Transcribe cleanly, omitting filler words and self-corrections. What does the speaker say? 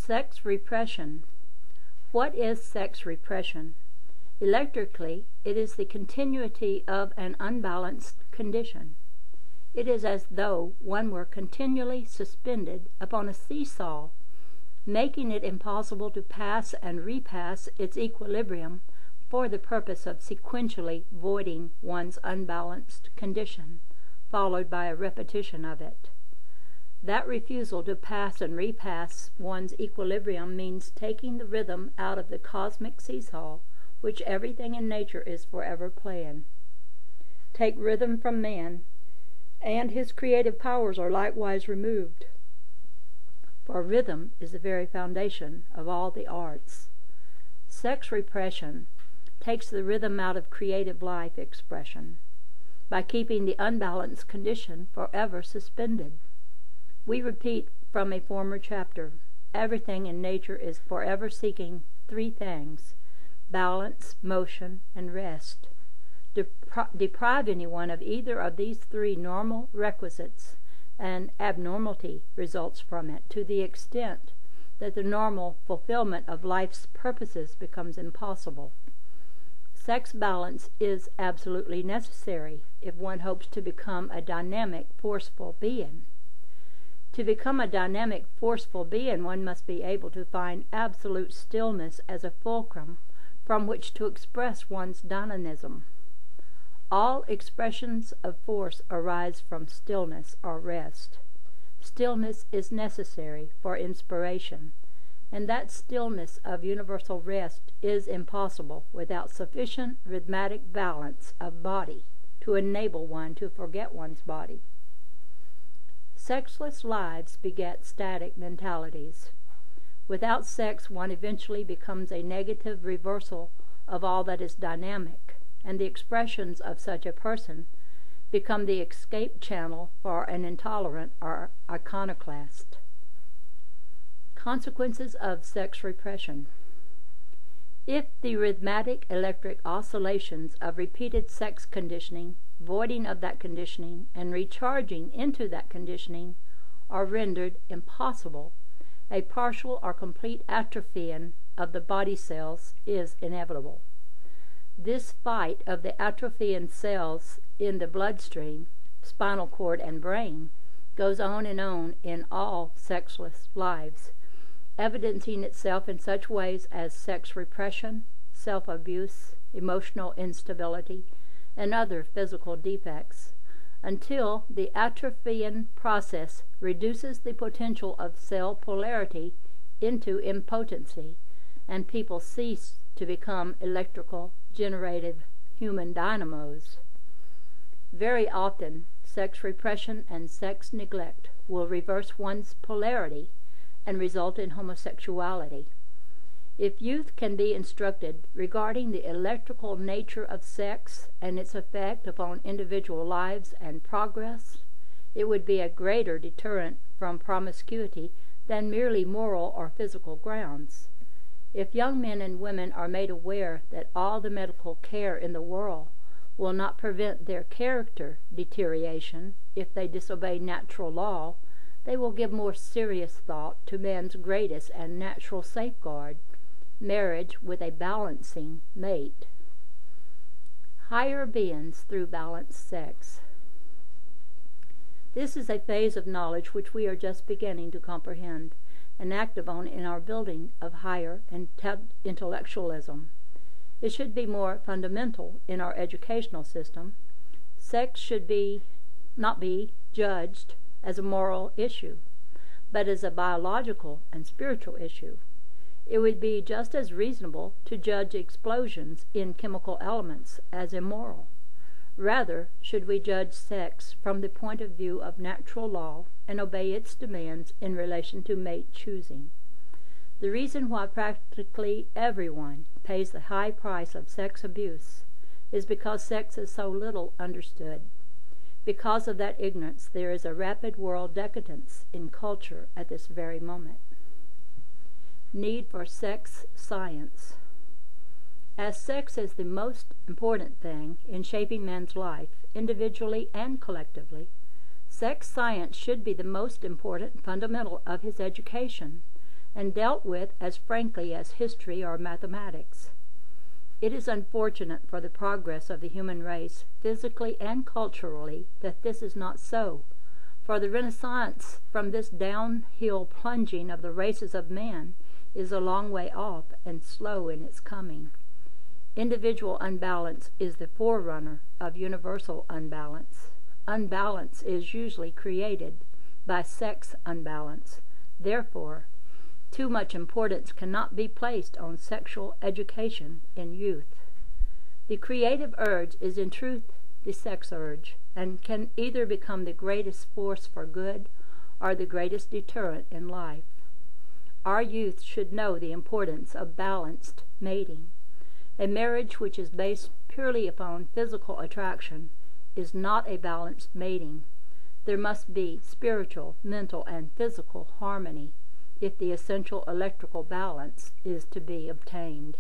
Sex repression. What is sex repression? Electrically, it is the continuity of an unbalanced condition. It is as though one were continually suspended upon a seesaw, making it impossible to pass and repass its equilibrium for the purpose of sequentially voiding one's unbalanced condition, followed by a repetition of it. That refusal to pass and repass one's equilibrium means taking the rhythm out of the cosmic seesaw, which everything in nature is forever playing. Take rhythm from man, and his creative powers are likewise removed. For rhythm is the very foundation of all the arts. Sex repression takes the rhythm out of creative life expression by keeping the unbalanced condition forever suspended. We repeat from a former chapter, everything in nature is forever seeking three things: balance, motion, and rest. Deprive anyone of either of these three normal requisites, and abnormality results from it to the extent that the normal fulfillment of life's purposes becomes impossible. Sex balance is absolutely necessary if one hopes to become a dynamic, forceful being. To become a dynamic, forceful being, one must be able to find absolute stillness as a fulcrum from which to express one's dynamism. All expressions of force arise from stillness or rest. Stillness is necessary for inspiration, and that stillness of universal rest is impossible without sufficient rhythmic balance of body to enable one to forget one's body. Sexless lives beget static mentalities. Without sex, one eventually becomes a negative reversal of all that is dynamic, and the expressions of such a person become the escape channel for an intolerant or iconoclast. Consequences of sex repression. If the rhythmic electric oscillations of repeated sex conditioning, voiding of that conditioning, and recharging into that conditioning are rendered impossible, a partial or complete atrophying of the body cells is inevitable. This fight of the atrophying cells in the bloodstream, spinal cord, and brain goes on in all sexless lives, evidencing itself in such ways as sex repression, self-abuse, emotional instability, and other physical defects, until the atrophying process reduces the potential of cell polarity into impotency, and people cease to become electrical, generative human dynamos. Very often, sex repression and sex neglect will reverse one's polarity and result in homosexuality. If youth can be instructed regarding the electrical nature of sex and its effect upon individual lives and progress, it would be a greater deterrent from promiscuity than merely moral or physical grounds. If young men and women are made aware that all the medical care in the world will not prevent their character deterioration if they disobey natural law, they will give more serious thought to man's greatest and natural safeguard, marriage with a balancing mate. Higher beings through balanced sex. This is a phase of knowledge which we are just beginning to comprehend and act upon in our building of higher intellectualism. It should be more fundamental in our educational system. Sex should not be judged as a moral issue, but as a biological and spiritual issue. It would be just as reasonable to judge explosions in chemical elements as immoral. Rather, should we judge sex from the point of view of natural law and obey its demands in relation to mate choosing. The reason why practically everyone pays the high price of sex abuse is because sex is so little understood. Because of that ignorance, there is a rapid world decadence in culture at this very moment. Need for sex science. As sex is the most important thing in shaping man's life, individually and collectively, sex science should be the most important fundamental of his education, and dealt with as frankly as history or mathematics. It is unfortunate for the progress of the human race, physically and culturally, that this is not so, for the Renaissance from this downhill plunging of the races of man is a long way off and slow in its coming. Individual unbalance is the forerunner of universal unbalance. Unbalance is usually created by sex unbalance. Therefore, too much importance cannot be placed on sexual education in youth. The creative urge is in truth the sex urge, and can either become the greatest force for good or the greatest deterrent in life. Our youth should know the importance of balanced mating. A marriage which is based purely upon physical attraction is not a balanced mating. There must be spiritual, mental, and physical harmony if the essential electrical balance is to be obtained.